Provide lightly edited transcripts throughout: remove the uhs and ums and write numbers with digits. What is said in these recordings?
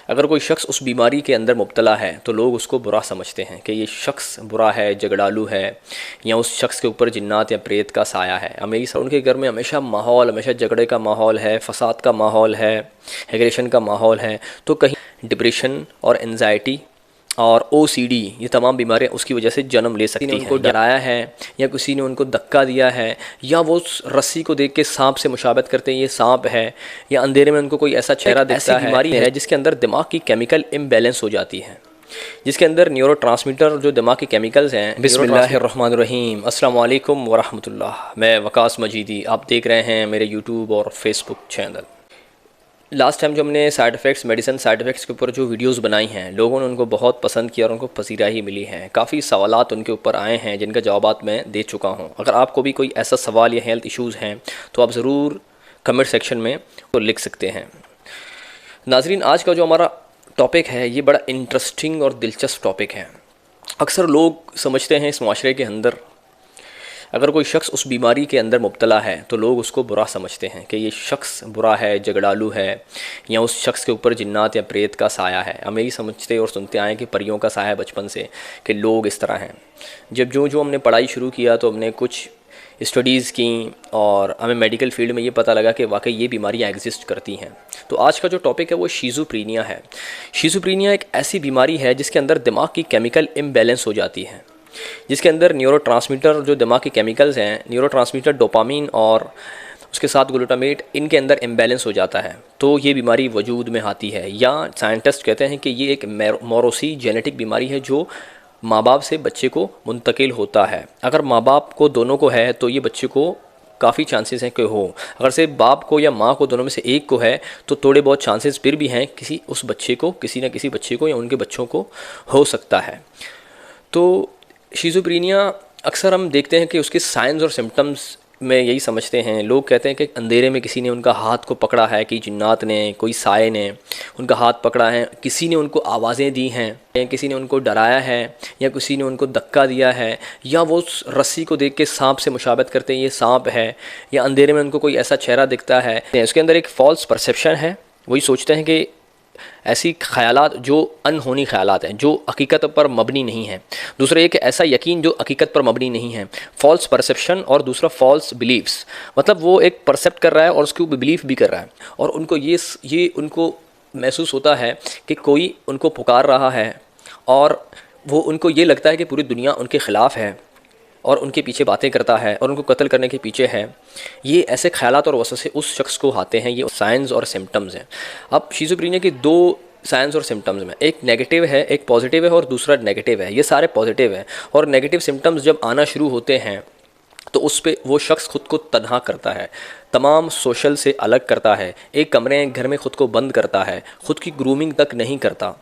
अगर कोई शख्स उस बीमारी के अंदर मुब्तला है तो लोग उसको बुरा समझते हैं कि ये शख्स बुरा है, झगड़ालू है, या उस शख्स के ऊपर जिन्नात या प्रेत का साया है। उनके घर में हमेशा हमेशा झगड़े का माहौल है, फसाद का माहौल है, एग्रेशन का माहौल है। तो कहीं डिप्रेशन और एनजाइटी और OCD, ये तमाम बीमारियाँ उसकी वजह से जन्म ले सकती हैं। उनको डराया है या किसी ने उनको धक्का दिया है, या वो रस्सी को देख के सांप से मुशाबत करते हैं ये सांप है, या अंधेरे में उनको कोई ऐसा चेहरा दिखता है। बीमारी है जिसके अंदर दिमाग की केमिकल इम्बैलेंस हो जाती है, जिसके अंदर न्यूरोट्रांसमीटर जो दिमाग के केमिकल्स हैं। बिस्मिल्लाहिर्रहमानिर्रहीम, अस्सलाम वालेकुम वरहमतुल्लाह। मैं वकास मजीदी, आप देख रहे हैं मेरे यूट्यूब और फेसबुक चैनल। लास्ट टाइम जो हमने side effects, medicine side effects के ऊपर जो वीडियोस बनाई हैं, लोगों ने उनको बहुत पसंद किया और उनको पसीराही मिली है। काफ़ी सवालात उनके ऊपर आए हैं जिनका जवाबात मैं दे चुका हूं। अगर आपको भी कोई ऐसा सवाल या हेल्थ इश्यूज़ हैं तो आप ज़रूर कमेंट सेक्शन में तो लिख सकते हैं। नाजरीन, आज का जो हमारा टॉपिक है ये बड़ा इंटरेस्टिंग और दिलचस्प टॉपिक है। अक्सर लोग समझते हैं इस माशरे के अंदर अगर कोई शख्स उस बीमारी के अंदर मुब्तला है तो लोग उसको बुरा समझते हैं कि ये शख्स बुरा है, झगड़ालू है, या उस शख्स के ऊपर जिन्नात या प्रेत का साया है। हम यही समझते और सुनते आए कि परियों का साया है बचपन से, कि लोग इस तरह हैं। जब जो हमने पढ़ाई शुरू किया तो हमने कुछ स्टडीज़ की और हमें मेडिकल फील्ड में ये पता लगा कि वाकई ये बीमारियाँ एग्जिस्ट करती हैं। तो आज का जो टॉपिक है वो शीज़ोफ्रीनिया है। शीज़ोफ्रीनिया एक ऐसी बीमारी है जिसके अंदर दिमाग की केमिकल इम्बैलेंस हो जाती है, जिसके अंदर न्यूरोट्रांसमीटर जो दिमाग के केमिकल्स हैं, न्यूरोट्रांसमीटर डोपामीन और उसके साथ ग्लूटामेट, इनके अंदर इम्बैलेंस हो जाता है तो ये बीमारी वजूद में आती है। या साइंटिस्ट कहते हैं कि ये एक मोरोसी जेनेटिक बीमारी है जो माँ बाप से बच्चे को मुंतकिल होता है। अगर माँ बाप को दोनों को है तो ये बच्चे को काफ़ी चांसेस हैं कि हो। अगर से बाप को या माँ को दोनों में से एक को है तो थोड़े बहुत चांसेस फिर भी हैं किसी उस बच्चे को, किसी न किसी बच्चे को या उनके बच्चों को हो सकता है। तो शीज़ोफ्रीनिया अक्सर हम देखते हैं कि उसके साइंस और सिम्टम्स में यही समझते हैं। लोग कहते हैं कि अंधेरे में किसी ने उनका हाथ को पकड़ा है, कि जिन्नात ने, कोई साये ने उनका हाथ पकड़ा है, किसी ने उनको आवाज़ें दी हैं, किसी ने उनको डराया है, या किसी ने उनको धक्का दिया है, या वो रस्सी को देख के सांप से मुशाबत करते हैं ये सांप है, या अंधेरे में उनको कोई ऐसा चेहरा दिखता है। उसके अंदर एक फ़ॉल्स परसेप्शन है। वही सोचते हैं कि ऐसी ख़यालात जो अनहोनी ख़यालात हैं, जो हकीकत पर मबनी नहीं है। दूसरा एक ऐसा यकीन जो हकीकत पर मबनी नहीं है, फ़ॉल्स परसेप्शन। और दूसरा फ़ॉल्स बिलीव्स, मतलब वो एक परसेप्ट कर रहा है और उसके ऊपर बिलीव भी कर रहा है, और उनको ये उनको महसूस होता है कि कोई उनको पुकार रहा है, और वो उनको ये लगता है कि पूरी दुनिया उनके ख़िलाफ़ है और उनके पीछे बातें करता है और उनको कत्ल करने के पीछे है। ये ऐसे ख़यालात और वसवसे उस शख्स को आते हैं। ये साइंस और सिम्टम्स हैं। अब शीज़ोफ्रीनिया के दो साइंस और सिम्टम्स में, एक नेगेटिव है, एक पॉजिटिव है, और दूसरा नेगेटिव है। ये सारे पॉजिटिव हैं। और नेगेटिव सिम्टम्स जब आना शुरू होते हैं तो उस पर वो शख्स खुद को तन्हा करता है, तमाम सोशल से अलग करता है, एक कमरे घर में ख़ुद को बंद करता है, ख़ुद की ग्रूमिंग तक नहीं करता।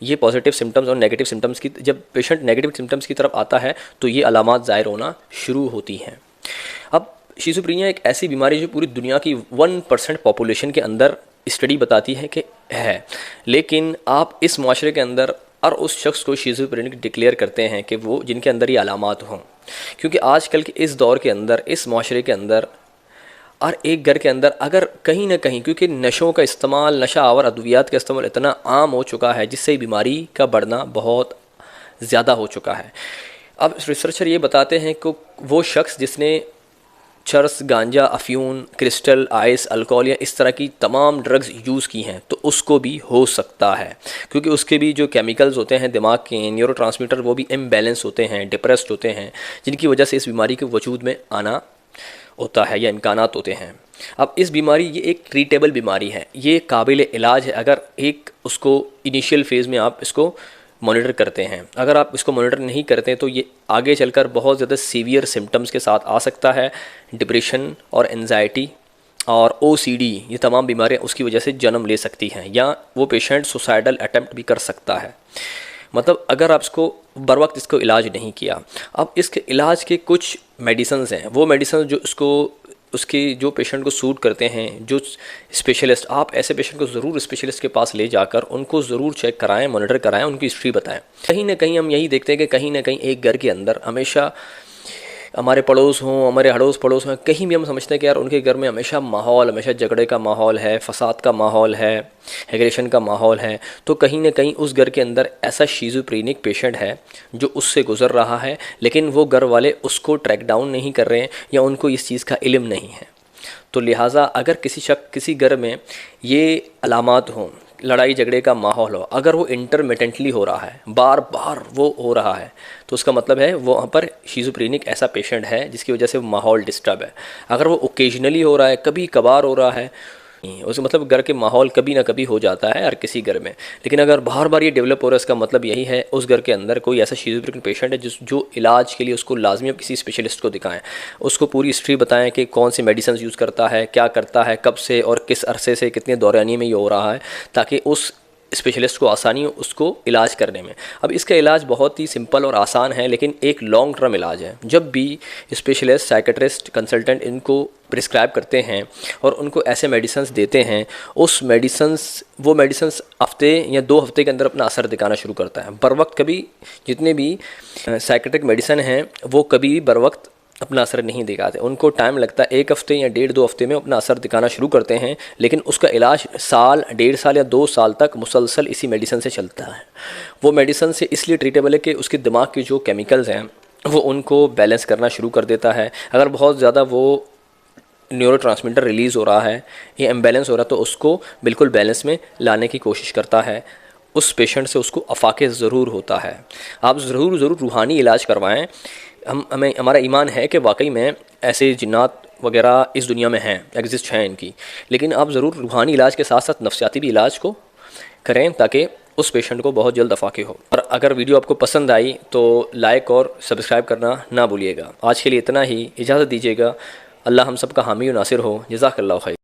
ये पॉजिटिव सिम्टम्स और नेगेटिव सिम्टम्स की, जब पेशेंट नेगेटिव सिम्टम्स की तरफ आता है तो ये अलामात ज़ाहिर होना शुरू होती हैं। अब शीज़ोफ्रीनिया एक ऐसी बीमारी जो पूरी दुनिया की 1% पॉपुलेशन के अंदर स्टडी बताती है कि है, लेकिन आप इस माशरे के अंदर और उस शख्स को शीज़ोफ्रेनिक डिक्लेयर करते हैं कि वो जिनके अंदर ये अलामात हों। क्योंकि आजकल के इस दौर के अंदर, इस माशरे के अंदर, और एक घर के अंदर अगर कहीं ना कहीं, क्योंकि नशों का इस्तेमाल, नशा आवर अद्वियात का इस्तेमाल इतना आम हो चुका है जिससे बीमारी का बढ़ना बहुत ज़्यादा हो चुका है। अब रिसर्चर ये बताते हैं कि वो शख्स जिसने चरस, गांजा, अफ्यून, क्रिस्टल, आइस, अल्कोहल या इस तरह की तमाम ड्रग्स यूज़ की हैं तो उसको भी हो सकता है, क्योंकि उसके भी जो केमिकल्स होते हैं दिमाग के, न्यूरोट्रांसमीटर, वो भी इम्बैलेंस होते हैं, डिप्रेस्ड होते हैं, जिनकी वजह से इस बीमारी के वजूद में आना होता है या इम्कानात होते हैं। अब इस बीमारी, ये एक ट्रीटेबल बीमारी है, ये काबिल इलाज है अगर एक उसको इनिशियल फेज़ में आप इसको मॉनिटर करते हैं। अगर आप इसको मॉनिटर नहीं करते हैं तो ये आगे चलकर बहुत ज़्यादा सीवियर सिम्टम्स के साथ आ सकता है। डिप्रेशन और एनजाइटी और OCD, ये तमाम बीमारियाँ उसकी वजह से जन्म ले सकती हैं, या वो पेशेंट सुसाइडल अटैम्प्ट भी कर सकता है। मतलब अगर आप इसको बर वक्त इसको इलाज नहीं किया। अब इसके इलाज के कुछ मेडिसन्स हैं, वो मेडिसन जो उसके जो पेशेंट को सूट करते हैं, जो स्पेशलिस्ट, आप ऐसे पेशेंट को ज़रूर स्पेशलिस्ट के पास ले जाकर उनको ज़रूर चेक कराएं, मॉनिटर कराएं, उनकी हिस्ट्री बताएं। कहीं ना कहीं हम यही देखते हैं कि कहीं ना कहीं एक घर के अंदर हमेशा हमारे पड़ोस हों, हमारे अड़ोस पड़ोस हों, कहीं भी हम समझते हैं कि यार उनके घर में हमेशा माहौल, हमेशा झगड़े का माहौल है, फसाद का माहौल है, एग्रेशन का माहौल है, तो कहीं ना कहीं उस घर के अंदर ऐसा शीज़ोफ्रेनिक पेशेंट है जो उससे गुजर रहा है, लेकिन वो घर वाले उसको ट्रैक डाउन नहीं कर रहे हैं या उनको इस चीज़ का इल्म नहीं है। तो लिहाजा अगर किसी घर में ये अलामात हों, लड़ाई झगड़े का माहौल हो, अगर वो इंटरमिटेंटली हो रहा है, बार बार वो हो रहा है, तो उसका मतलब है वो वहाँ पर शीज़ोफ्रेनिक ऐसा पेशेंट है जिसकी वजह से माहौल डिस्टर्ब है। अगर वो ओकेजनली हो रहा है, कभी कभार हो रहा है, उसका मतलब घर के माहौल कभी ना कभी हो जाता है हर किसी घर में। लेकिन अगर बार बार ये डेवलप हो रहा है, इसका मतलब यही है उस घर के अंदर कोई ऐसा शीज़ोफ्रेनिक पेशेंट है जो इलाज के लिए उसको लाजमी अब किसी स्पेशलिस्ट को दिखाएं, उसको पूरी हिस्ट्री बताएं कि कौन सी मेडिसिन यूज़ करता है, क्या करता है, कब से और किस अरसे से, कितने दौरानी में ये हो रहा है, ताकि उस स्पेशलिस्ट को आसानी हो उसको इलाज करने में। अब इसका इलाज बहुत ही सिंपल और आसान है, लेकिन एक लॉन्ग टर्म इलाज है। जब भी स्पेशलिस्ट, साइकेट्रिस्ट, कंसल्टेंट इनको प्रिस्क्राइब करते हैं और उनको ऐसे मेडिसिन्स देते हैं, वो मेडिसिन्स हफ्ते या 2 हफ्ते के अंदर अपना असर दिखाना शुरू करता है। बर वक्त कभी जितने भी साइकेट्रिक मेडिसिन हैं वो कभी बर वक्त अपना असर नहीं दिखाते, उनको टाइम लगता है। 1 हफ्ते या 1.5-2 हफ्ते में अपना असर दिखाना शुरू करते हैं, लेकिन उसका इलाज साल, 1.5 साल या 2 साल तक मुसलसल इसी मेडिसिन से चलता है। वो मेडिसिन से इसलिए ट्रीटेबल है कि उसके दिमाग के जो केमिकल्स हैं वो उनको बैलेंस करना शुरू कर देता है। अगर बहुत ज़्यादा वो न्यूरोट्रांसमीटर रिलीज़ हो रहा है या इम्बैलेंस हो रहा है तो उसको बिल्कुल बैलेंस में लाने की कोशिश करता है। उस पेशेंट से उसको अफाके ज़रूर होता है। आप ज़रूर रूहानी इलाज करवाएं। हमारा ईमान है कि वाकई में ऐसे जिन्नात वगैरह इस दुनिया में हैं, एग्जिस्ट हैं इनकी, लेकिन आप ज़रूर रूहानी इलाज के साथ साथ नफ्सियाती भी इलाज को करें ताकि उस पेशेंट को बहुत जल्द अफाके हो। और अगर वीडियो आपको पसंद आई तो लाइक और सब्सक्राइब करना ना भूलिएगा। आज के लिए इतना ही, इजाज़त दीजिएगा। अल्लाह हम सब का हामी और नासिर हो। जज़ाकल्लाहु खैर।